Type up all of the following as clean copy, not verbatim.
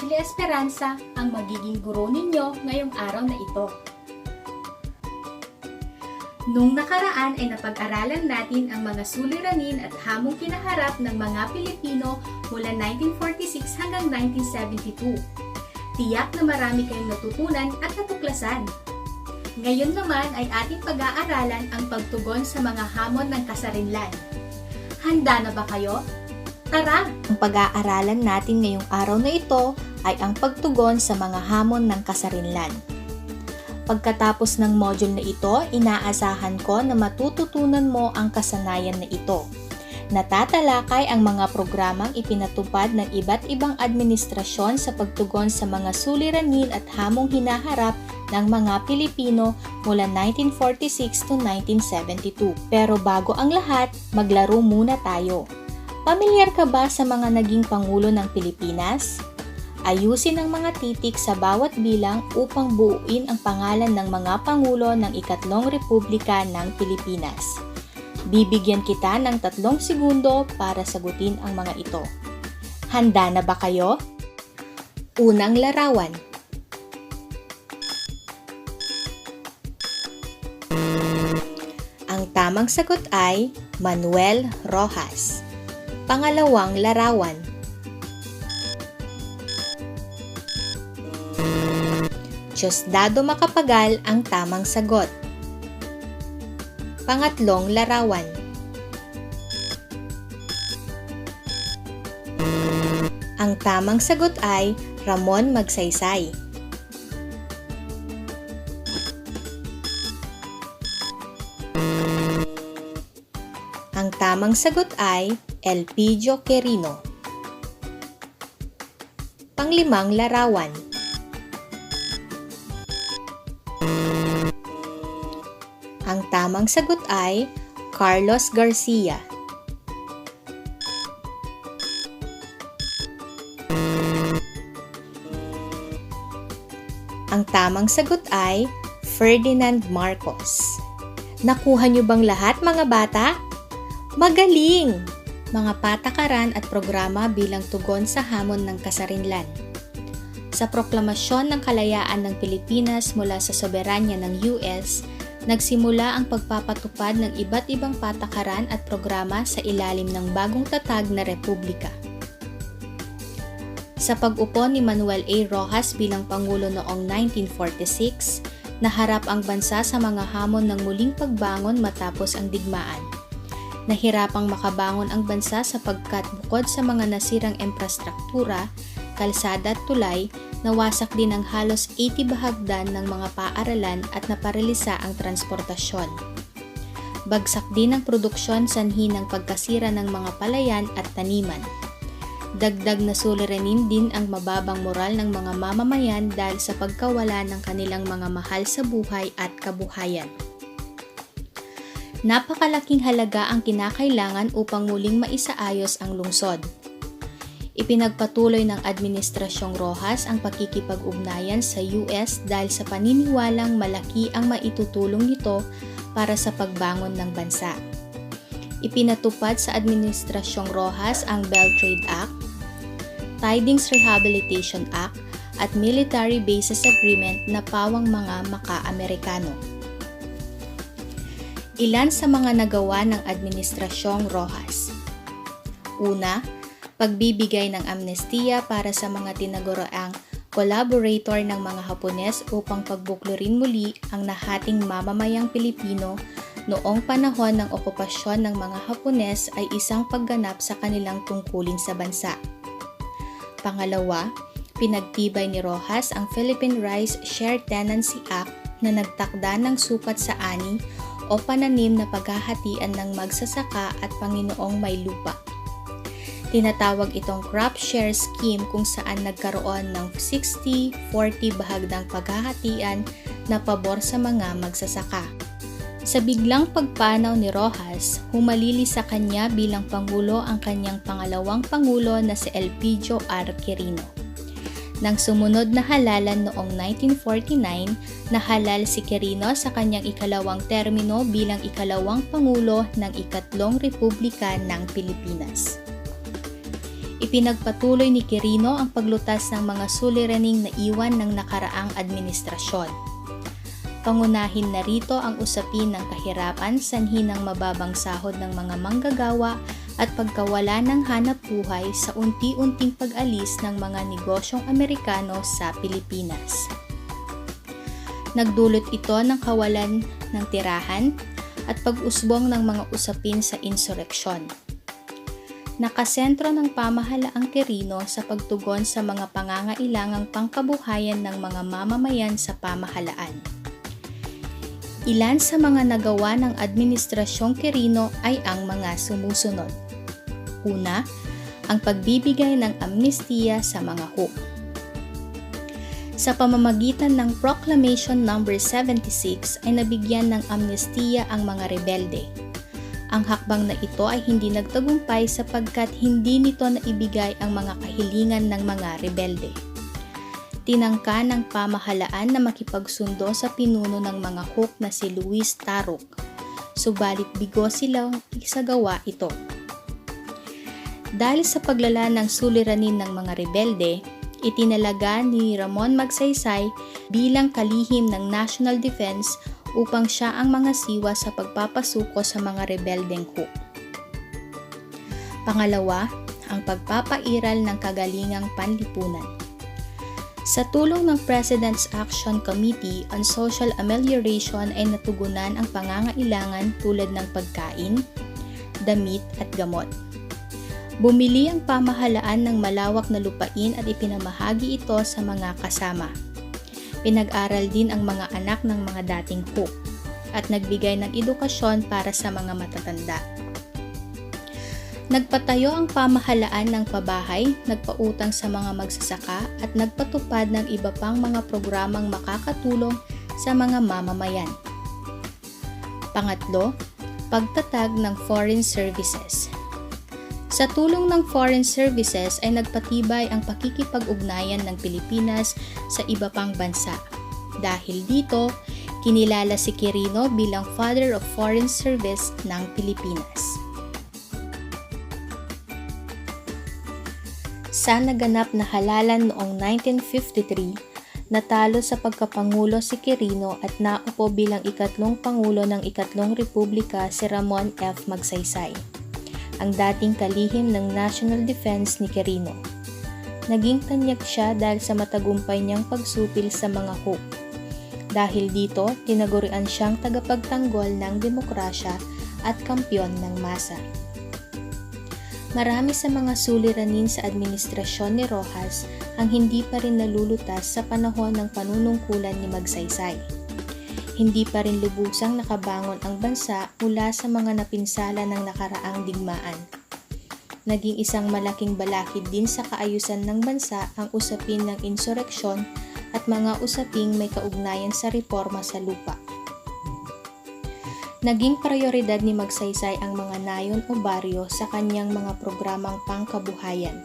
Leslie Esperanza ang magiging guro ninyo ngayong araw na ito. Nung nakaraan ay napag-aralan natin ang mga suliranin at hamong kinaharap ng mga Pilipino mula 1946 hanggang 1972. Tiyak na marami kayong natutunan at natuklasan. Ngayon naman ay ating pag-aaralan ang pagtugon sa mga hamon ng kasarinlan. Handa na ba kayo? Tara! Ang pag-aaralan natin ngayong araw na ito ay ang pagtugon sa mga hamon ng kasarinlan. Pagkatapos ng module na ito, inaasahan ko na matututunan mo ang kasanayan na ito. Natatalakay ang mga programang ipinatupad ng iba't ibang administrasyon sa pagtugon sa mga suliranin at hamong hinaharap ng mga Pilipino mula 1946 to 1972. Pero bago ang lahat, maglaro muna tayo. Pamilyar ka ba sa mga naging Pangulo ng Pilipinas? Ayusin ang mga titik sa bawat bilang upang buuin ang pangalan ng mga Pangulo ng Ikatlong Republika ng Pilipinas. Bibigyan kita ng 3 segundo para sagutin ang mga ito. Handa na ba kayo? Unang larawan. Ang tamang sagot ay Manuel Rojas. Pangalawang larawan. Diosdado Macapagal ang tamang sagot. Pangatlong larawan. Ang tamang sagot ay Ramon Magsaysay. Ang tamang sagot ay Elpidio Quirino. Panglimang larawan. Ang tamang sagot ay Carlos Garcia. Ang tamang sagot ay Ferdinand Marcos. Nakuha niyo bang lahat, mga bata? Magaling! Mga patakaran at programa bilang tugon sa hamon ng kasarinlan. Sa proklamasyon ng kalayaan ng Pilipinas mula sa soberanya ng US, nagsimula ang pagpapatupad ng iba't ibang patakaran at programa sa ilalim ng bagong tatag na republika. Sa pag-upo ni Manuel A. Rojas bilang Pangulo noong 1946, naharap ang bansa sa mga hamon ng muling pagbangon matapos ang digmaan. Nahirapang makabangon ang bansa sapagkat bukod sa mga nasirang infrastruktura, kalsada at tulay, nawasak din ang halos 80 bahagdan ng mga paaralan at naparalisa ang transportasyon. Bagsak din ang produksyon sanhi ng pagkasira ng mga palayan at taniman. Dagdag na suliranin din ang mababang moral ng mga mamamayan dahil sa pagkawala ng kanilang mga mahal sa buhay at kabuhayan. Napakalaking halaga ang kinakailangan upang muling maisaayos ang lungsod. Ipinagpatuloy ng Administrasyong Rojas ang pakikipag-ugnayan sa US dahil sa paniniwalang malaki ang maitutulong nito para sa pagbangon ng bansa. Ipinatupad sa Administrasyong Rojas ang Bell Trade Act, Tidings Rehabilitation Act at Military Bases Agreement na pawang mga maka-Amerikano. Ilan sa mga nagawa ng Administrasyong Rojas. Una, pagbibigay ng amnestiya para sa mga tinaguriang collaborator ng mga Hapones upang pagbuklurin muli ang nahating mamamayang Pilipino noong panahon ng okupasyon ng mga Hapones ay isang pagganap sa kanilang tungkulin sa bansa. Pangalawa, pinagtibay ni Rojas ang Philippine Rice Share Tenancy Act na nagtakda ng sukat sa ani o pananim na paghahatian ng magsasaka at Panginoong may lupa. Tinatawag itong crop share scheme kung saan nagkaroon ng 60-40 bahagdang paghahatian na pabor sa mga magsasaka. Sa biglang pagpanaw ni Rojas, humalili sa kanya bilang Pangulo ang kanyang pangalawang Pangulo na si Elpidio R. Quirino. Nang sumunod na halalan noong 1949, nahalal si Quirino sa kanyang ikalawang termino bilang ikalawang Pangulo ng Ikatlong Republika ng Pilipinas. Ipinagpatuloy ni Quirino ang paglutas ng mga suliraning naiwan ng nakaraang administrasyon. Pangunahin na rito ang usapin ng kahirapan, sanhi ng mababang sahod ng mga manggagawa at pagkawala ng hanap buhay sa unti-unting pag-alis ng mga negosyong Amerikano sa Pilipinas. Nagdulot ito ng kawalan ng tirahan at pag-usbong ng mga usapin sa insureksyon. Nakasentro ng pamahalaang Quirino sa pagtugon sa mga pangangailangang pangkabuhayan ng mga mamamayan sa pamahalaan. Ilan sa mga nagawa ng Administrasyong Quirino ay ang mga sumusunod. Una, ang pagbibigay ng amnestiya sa mga huk. Sa pamamagitan ng Proclamation No. 76 ay nabigyan ng amnestiya ang mga rebelde. Ang hakbang na ito ay hindi nagtagumpay sapagkat hindi nito naibigay ang mga kahilingan ng mga rebelde. Tinangka ng pamahalaan na makipagsundo sa pinuno ng mga huk na si Luis Taruc, subalit bigo silang isagawa ito. Dahil sa paglala ng suliranin ng mga rebelde, itinalaga ni Ramon Magsaysay bilang kalihim ng National Defense upang siya ang mga siwa sa pagpapasuko sa mga rebeldeng huk. Pangalawa, ang pagpapairal ng kagalingang panlipunan. Sa tulong ng President's Action Committee on Social Amelioration ay natugunan ang pangangailangan tulad ng pagkain, damit at gamot. Bumili ang pamahalaan ng malawak na lupain at ipinamahagi ito sa mga kasama. Pinag-aral din ang mga anak ng mga dating huk at nagbigay ng edukasyon para sa mga matatanda. Nagpatayo ang pamahalaan ng pabahay, nagpautang sa mga magsasaka at nagpatupad ng iba pang mga programang makakatulong sa mga mamamayan. Pangatlo, pagtatag ng foreign services. Sa tulong ng foreign services ay nagpatibay ang pakikipag-ugnayan ng Pilipinas sa iba pang bansa. Dahil dito, kinilala si Quirino bilang Father of Foreign Service ng Pilipinas. Sa naganap na halalan noong 1953, natalo sa pagkapangulo si Quirino at naupo bilang ikatlong pangulo ng ikatlong republika si Ramon F. Magsaysay, ang dating kalihim ng National Defense ni Quirino. Naging tanyag siya dahil sa matagumpay niyang pagsupil sa mga huk. Dahil dito, tinagurian siyang tagapagtanggol ng demokrasya at kampyon ng masa. Marami sa mga suliranin sa administrasyon ni Rojas ang hindi pa rin nalulutas sa panahon ng panunungkulan ni Magsaysay. Hindi pa rin lubusang nakabangon ang bansa mula sa mga napinsala ng nakaraang digmaan. Naging isang malaking balakid din sa kaayusan ng bansa ang usapin ng insureksyon at mga usaping may kaugnayan sa reforma sa lupa. Naging prioridad ni Magsaysay ang mga nayon o baryo sa kanyang mga programang pangkabuhayan.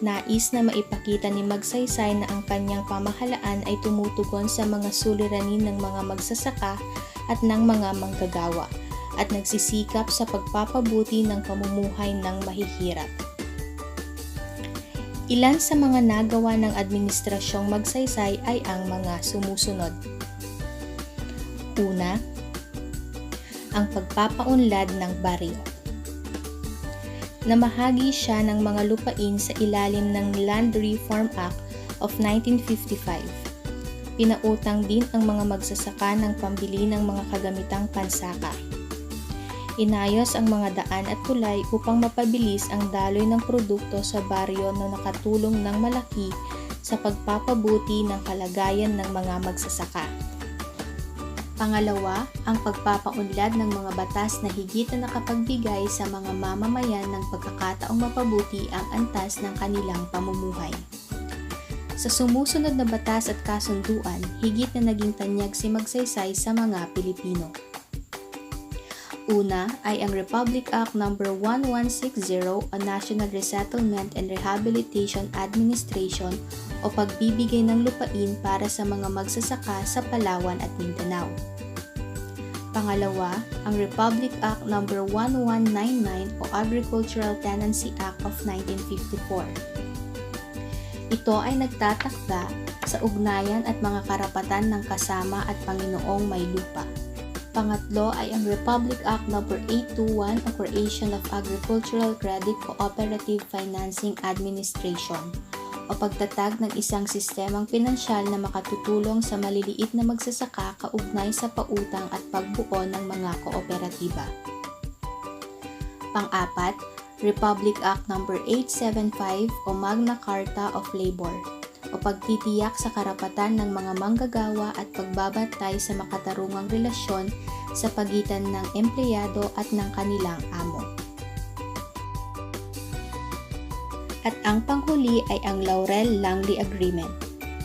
Nais na maipakita ni Magsaysay na ang kanyang pamahalaan ay tumutugon sa mga suliranin ng mga magsasaka at ng mga manggagawa at nagsisikap sa pagpapabuti ng pamumuhay ng mahihirap. Ilan sa mga nagawa ng Administrasyong Magsaysay ay ang mga sumusunod. Una, ang pagpapaunlad ng baryo. Namahagi siya ng mga lupain sa ilalim ng Land Reform Act of 1955. Pinautang din ang mga magsasaka ng pambili ng mga kagamitang pansaka. Inayos ang mga daan at tulay upang mapabilis ang daloy ng produkto sa baryo na nakatulong ng malaki sa pagpapabuti ng kalagayan ng mga magsasaka. Pangalawa, ang pagpapaunlad ng mga batas na higit na nakapagbigay sa mga mamamayan ng pagkakataong mapabuti ang antas ng kanilang pamumuhay. Sa sumusunod na batas at kasunduan, higit na naging tanyag si Magsaysay sa mga Pilipino. Una ay ang Republic Act No. 1160 o National Resettlement and Rehabilitation Administration o pagbibigay ng lupain para sa mga magsasaka sa Palawan at Mindanao. Pangalawa, ang Republic Act No. 1199 o Agricultural Tenancy Act of 1954. Ito ay nagtatakda sa ugnayan at mga karapatan ng kasama at Panginoong may lupa. Pangatlo ay ang Republic Act No. 821 o Creation of Agricultural Credit Cooperative Financing Administration o pagtatag ng isang sistemang pinansyal na makatutulong sa maliliit na magsasaka kaugnay sa pautang at pagbuo ng mga kooperatiba. Pang-apat, Republic Act No. 875 o Magna Carta of Labor o pagtitiyak sa karapatan ng mga manggagawa at pagbabantay sa makatarungang relasyon sa pagitan ng empleyado at ng kanilang amo. At ang panghuli ay ang Laurel-Langley Agreement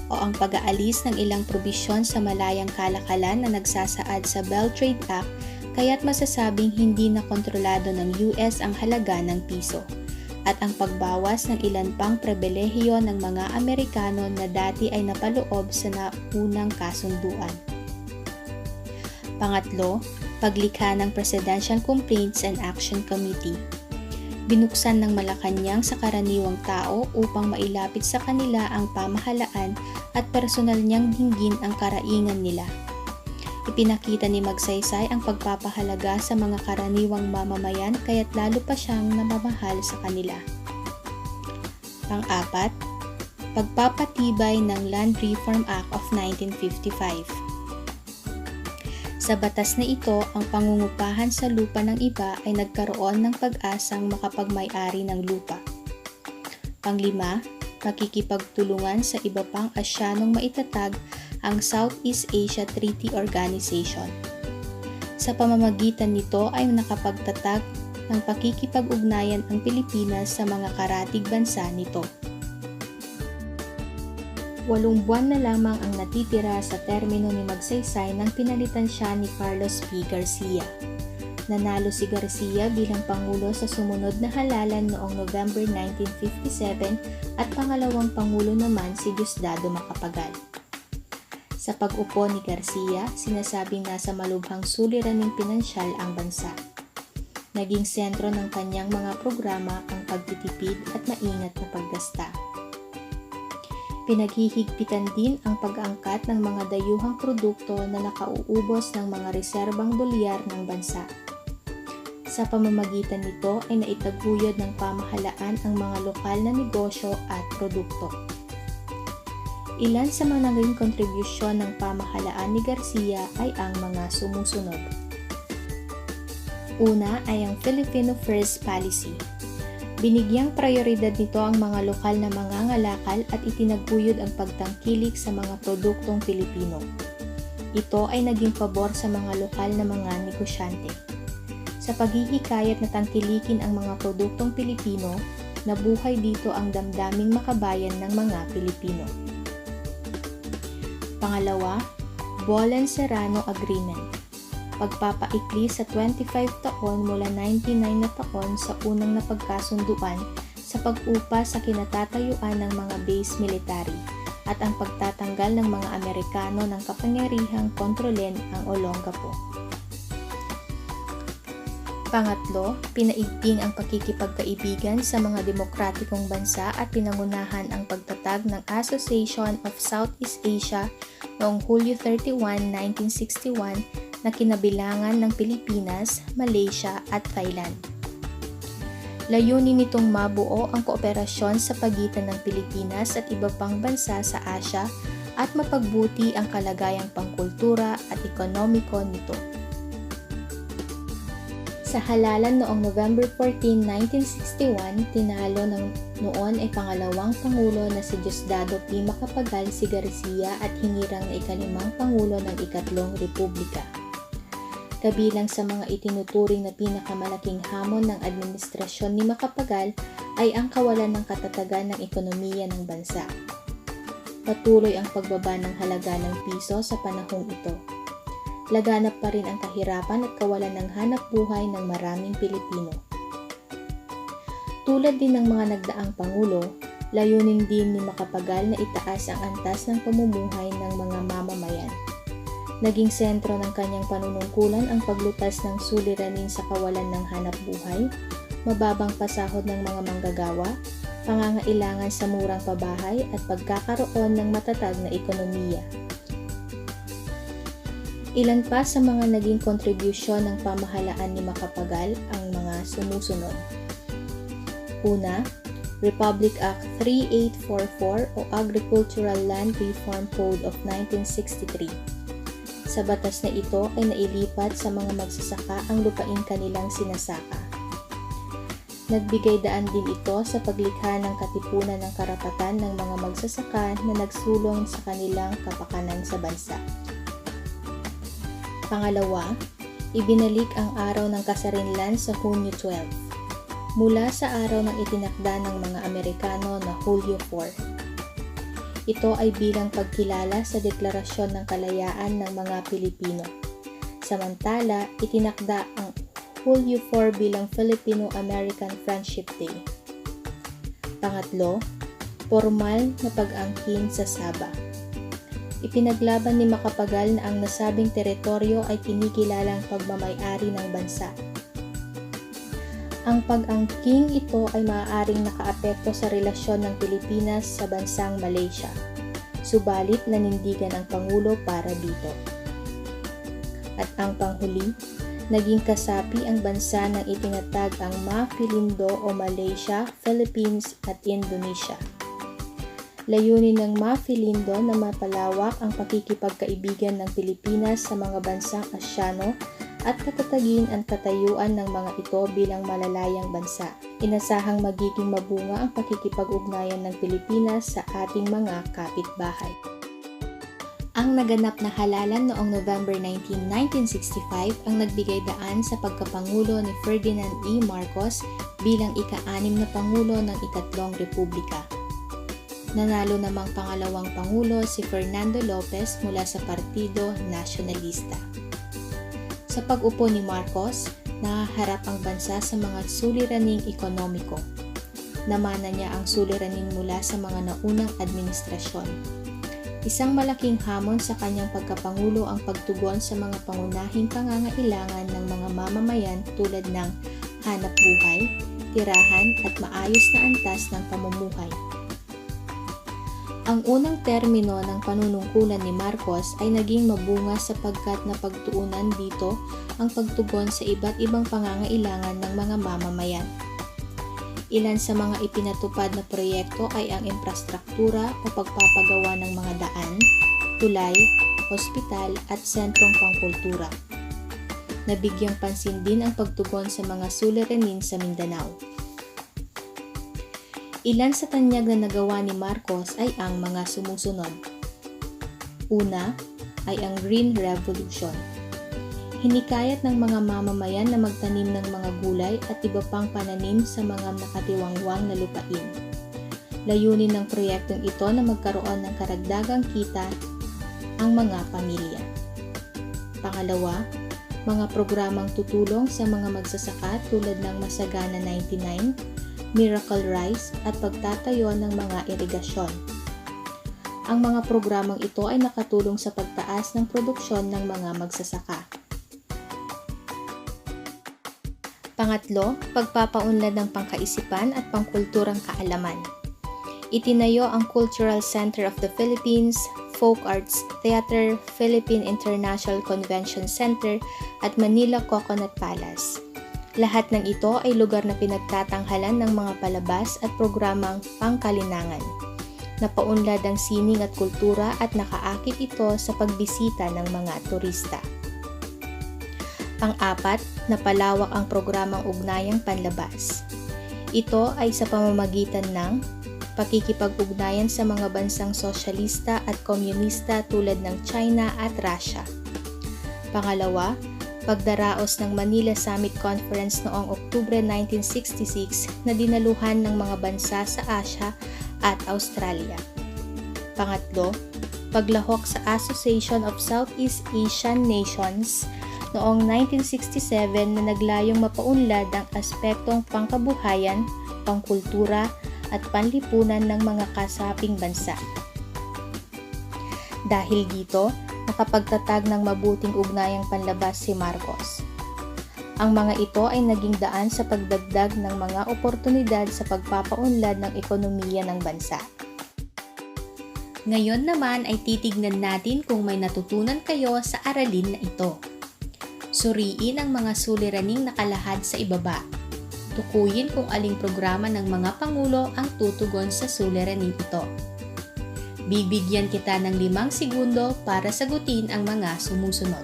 o ang pag-aalis ng ilang probisyon sa malayang kalakalan na nagsasaad sa Bell Trade Act kaya't masasabing hindi na kontrolado ng US ang halaga ng piso at ang pagbawas ng ilan pang pribilehiyo ng mga Amerikano na dati ay napaloob sa naunang kasunduan. Pangatlo, paglikha ng Presidential Complaints and Action Committee. Binuksan ng Malacanang sa karaniwang tao upang mailapit sa kanila ang pamahalaan at personal niyang dinggin ang karaingan nila. Ipinakita ni Magsaysay ang pagpapahalaga sa mga karaniwang mamamayan kaya't lalo pa siyang namamahal sa kanila. Pang-apat, pagpapatibay ng Land Reform Act of 1955. Sa batas na ito, ang pangungupahan sa lupa ng iba ay nagkaroon ng pag-asang makapagmay-ari ng lupa. Panglima, makikipagtulungan sa iba pang Asyanong maitatag ang Southeast Asia Treaty Organization. Sa pamamagitan nito ay nakapagtatag ng pakikipag-ugnayan ang Pilipinas sa mga karatig bansa nito. 8 buwan na lamang ang natitira sa termino ni Magsaysay nang pinalitan siya ni Carlos P. Garcia. Nanalo si Garcia bilang Pangulo sa sumunod na halalan noong November 1957 at pangalawang Pangulo naman si Diosdado Macapagal. Sa pag-upo ni Garcia, sinasabing nasa malubhang suliraning pinansyal ang bansa. Naging sentro ng kanyang mga programa ang pagtitipid at maingat na paggasta. Pinaghihigpitan din ang pag-angkat ng mga dayuhang produkto na nakauubos ng mga reserbang dolyar ng bansa. Sa pamamagitan nito ay naitaguyod ng pamahalaan ang mga lokal na negosyo at produkto. Ilan sa mga naging kontribusyon ng pamahalaan ni Garcia ay ang mga sumusunod. Una ay ang Filipino First Policy. Binigyang prioridad nito ang mga lokal na mangangalakal at itinaguyod ang pagtangkilik sa mga produktong Pilipino. Ito ay naging pabor sa mga lokal na mga negosyante. Sa paghihikayat na tangkilikin ang mga produktong Pilipino, nabuhay dito ang damdaming makabayan ng mga Pilipino. Pangalawa, Bolen-Serrano Agreement. Pagpapaikli sa 25 taon mula 99 na taon sa unang napagkasunduan sa pag-upa sa kinatatayuan ng mga base military at ang pagtatanggal ng mga Amerikano ng kapangyarihang kontrolin ang Olongapo. Pangatlo, pinaigting ang pakikipagkaibigan sa mga demokratikong bansa at pinangunahan ang pagtatag ng Association of Southeast Asia noong Hulyo 31, 1961 na kinabilangan ng Pilipinas, Malaysia at Thailand. Layunin nitong mabuo ang kooperasyon sa pagitan ng Pilipinas at iba pang bansa sa Asya at mapagbuti ang kalagayang pangkultura at ekonomiko nito. Sa halalan noong November 14, 1961, tinalo ng noon ay pangalawang Pangulo na si Diosdado P. Macapagal si Garcia at hinirang na ikalimang Pangulo ng Ikatlong Republika. Kabilang sa mga itinuturing na pinakamalaking hamon ng administrasyon ni Macapagal ay ang kawalan ng katatagan ng ekonomiya ng bansa. Patuloy ang pagbaba ng halaga ng piso sa panahong ito. Laganap pa rin ang kahirapan at kawalan ng hanap buhay ng maraming Pilipino. Tulad din ng mga nagdaang Pangulo, layunin din ni Macapagal na itaas ang antas ng pamumuhay ng mga mamamayan. Naging sentro ng kanyang panunungkulan ang paglutas ng suliranin sa kawalan ng hanap buhay, mababang pasahod ng mga manggagawa, pangangailangan sa murang pabahay at pagkakaroon ng matatag na ekonomiya. Ilan pa sa mga naging kontribusyon ng pamahalaan ni Macapagal ang mga sumusunod. Una, Republic Act 3844 o Agricultural Land Reform Code of 1963. Sa batas na ito ay nailipat sa mga magsasaka ang lupaing kanilang sinasaka. Nagbigay daan din ito sa paglikha ng katipunan ng karapatan ng mga magsasaka na nagsulong sa kanilang kapakanan sa bansa. Pangalawa, ibinalik ang araw ng kasarinlan sa Hunyo 12, mula sa araw ng itinakda ng mga Amerikano na Hulyo 4. Ito ay bilang pagkilala sa Deklarasyon ng Kalayaan ng mga Pilipino. Samantala, itinakda ang Hulyo 4 bilang Filipino-American Friendship Day. Pangatlo, formal na pag-angkin sa Sabah. Ipinaglaban ni Macapagal na ang nasabing teritoryo ay kinikilalang pagmamay-ari ng bansa. Ang pag-angking ito ay maaaring nakaapekto sa relasyon ng Pilipinas sa bansang Malaysia, subalit nanindigan ang Pangulo para dito. At ang panghuli, naging kasapi ang bansa ng itinatag ang Mafilindo o Malaysia, Philippines at Indonesia. Layunin ng Mafilindo na mapalawak ang pakikipagkaibigan ng Pilipinas sa mga bansang Asyano at katatagin ang katayuan ng mga ito bilang malalayang bansa. Inasahang magiging mabunga ang pakikipag-ugnayan ng Pilipinas sa ating mga kapitbahay. Ang naganap na halalan noong November 19, 1965 ang nagbigay daan sa pagkapangulo ni Ferdinand E. Marcos bilang ika-6 na Pangulo ng Ikatlong Republika. Nanalo namang pangalawang Pangulo si Fernando Lopez mula sa Partido Nacionalista. Sa pag-upo ni Marcos, nahaharap ang bansa sa mga suliraning ekonomiko. Namana niya ang suliranin mula sa mga naunang administrasyon. Isang malaking hamon sa kanyang pagkapangulo ang pagtugon sa mga pangunahing pangangailangan ng mga mamamayan tulad ng hanap buhay, tirahan at maayos na antas ng pamumuhay. Ang unang termino ng panunungkulan ni Marcos ay naging mabunga sapagkat napagtuunan dito ang pagtugon sa iba't ibang pangangailangan ng mga mamamayan. Ilan sa mga ipinatupad na proyekto ay ang infrastruktura o pagpapagawa ng mga daan, tulay, ospital at sentrong pangkultura. Nabigyang pansin din ang pagtugon sa mga suliranin sa Mindanao. Ilan sa tanyag na nagawa ni Marcos ay ang mga sumusunod. Una ay ang Green Revolution. Hinikayat ng mga mamamayan na magtanim ng mga gulay at iba pang pananim sa mga nakatiwangwang na lupain. Layunin ng proyektong ito na magkaroon ng karagdagang kita ang mga pamilya. Pangalawa, mga programang tutulong sa mga magsasaka tulad ng Masagana 99, Miracle Rice at pagtatayo ng mga irigasyon. Ang mga programang ito ay nakatulong sa pagtaas ng produksyon ng mga magsasaka. Pangatlo, pagpapaunlad ng pangkaisipan at pangkulturang kaalaman. Itinayo ang Cultural Center of the Philippines, Folk Arts Theater, Philippine International Convention Center at Manila Coconut Palace. Lahat ng ito ay lugar na pinagtatanghalan ng mga palabas at programang pangkalinangan. Napaunlad ang sining at kultura at nakaakit ito sa pagbisita ng mga turista. Pang-apat, napalawak ang programang ugnayang panlabas. Ito ay sa pamamagitan ng pakikipag-ugnayan sa mga bansang sosyalista at komunista tulad ng China at Russia. Pangalawa, pagdaraos ng Manila Summit Conference noong Oktubre 1966 na dinaluhan ng mga bansa sa Asia at Australia. Pangatlo, paglahok sa Association of Southeast Asian Nations noong 1967 na naglayong mapaunlad ang aspektong pangkabuhayan, pangkultura at panlipunan ng mga kasaping bansa. Dahil dito, nakapagtatag ng mabuting ugnayang panlabas si Marcos. Ang mga ito ay naging daan sa pagdagdag ng mga oportunidad sa pagpapaunlad ng ekonomiya ng bansa. Ngayon naman ay titignan natin kung may natutunan kayo sa aralin na ito. Suriin ang mga suliraning nakalahad sa ibaba. Tukuyin kung aling programa ng mga pangulo ang tutugon sa suliraning ito. Bibigyan kita ng 5 segundo para sagutin ang mga sumusunod.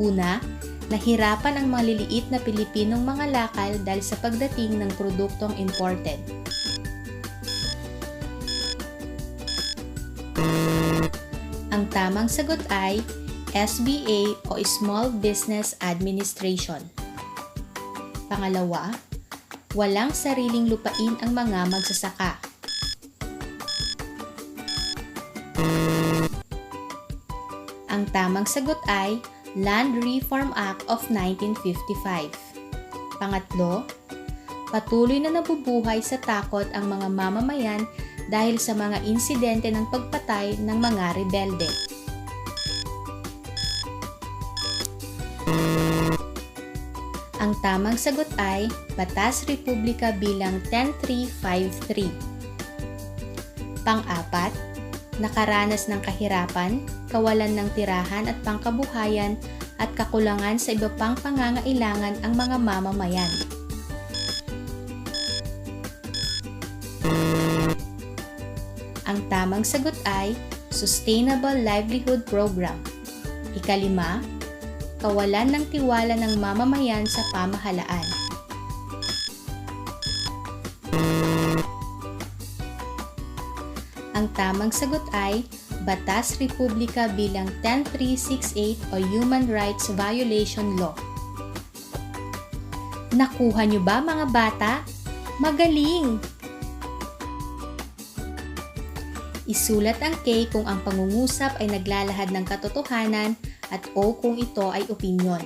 Una, nahirapan ang maliliit na Pilipinong mga lakal dahil sa pagdating ng produktong imported. Ang tamang sagot ay SBA o Small Business Administration. Pangalawa, walang sariling lupain ang mga magsasaka. Ang tamang sagot ay Land Reform Act of 1955. Pangatlo, patuloy na nabubuhay sa takot ang mga mamamayan dahil sa mga insidente ng pagpatay ng mga rebelde. Ang tamang sagot ay Batas Republika bilang 10353. Pang-apat, nakaranas ng kahirapan, kawalan ng tirahan at pangkabuhayan at kakulangan sa iba pang pangangailangan ang mga mamamayan. Ang tamang sagot ay Sustainable Livelihood Program. Ikalima, kawalan ng tiwala ng mamamayan sa pamahalaan. Ang tamang sagot ay Batas Republika bilang 10368 o Human Rights Violation Law. Nakuha niyo ba mga bata? Magaling! Isulat ang K kung ang pangungusap ay naglalahad ng katotohanan at O kung ito ay opinyon.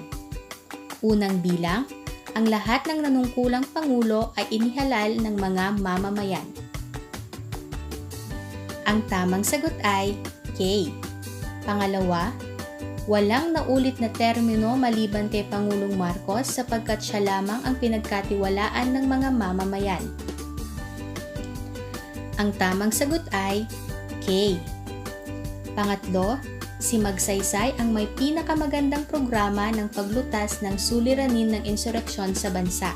Unang bilang, ang lahat ng nanungkulang pangulo ay inihalal ng mga mamamayan. Ang tamang sagot ay K. Pangalawa, walang naulit na termino maliban kay Pangulong Marcos sapagkat siya lamang ang pinagkatiwalaan ng mga mamamayan. Ang tamang sagot ay K. Pangatlo, si Magsaysay ang may pinakamagandang programa ng paglutas ng suliranin ng insureksyon sa bansa.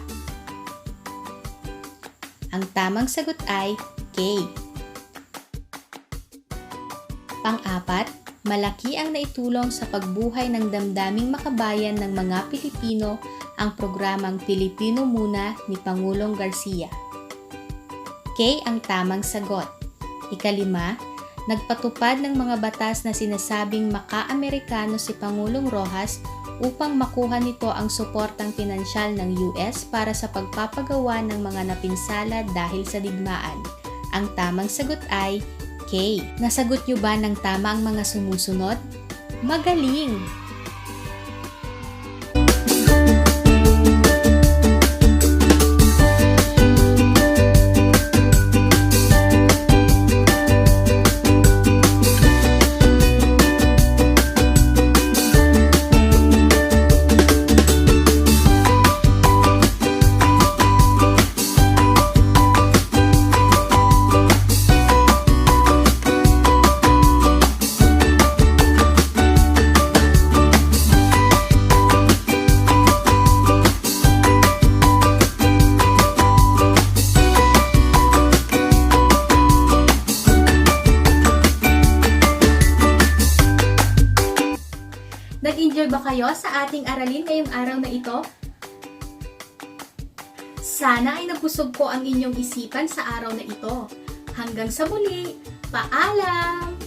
Ang tamang sagot ay K. Pang-apat, malaki ang naitulong sa pagbuhay ng damdaming makabayan ng mga Pilipino ang programang Pilipino Muna ni Pangulong Garcia. K ang tamang sagot. Ikalima, nagpatupad ng mga batas na sinasabing maka-Amerikano si Pangulong Rojas upang makuha nito ang suportang pinansyal ng US para sa pagpapagawa ng mga napinsala dahil sa digmaan. Ang tamang sagot ay K. Nasagot niyo ba ng tama ang mga sumusunod? Magaling! Nag-enjoy ba kayo sa ating aralin ngayong araw na ito? Sana ay nabusog ko ang inyong isipan sa araw na ito. Hanggang sa muli, paalam!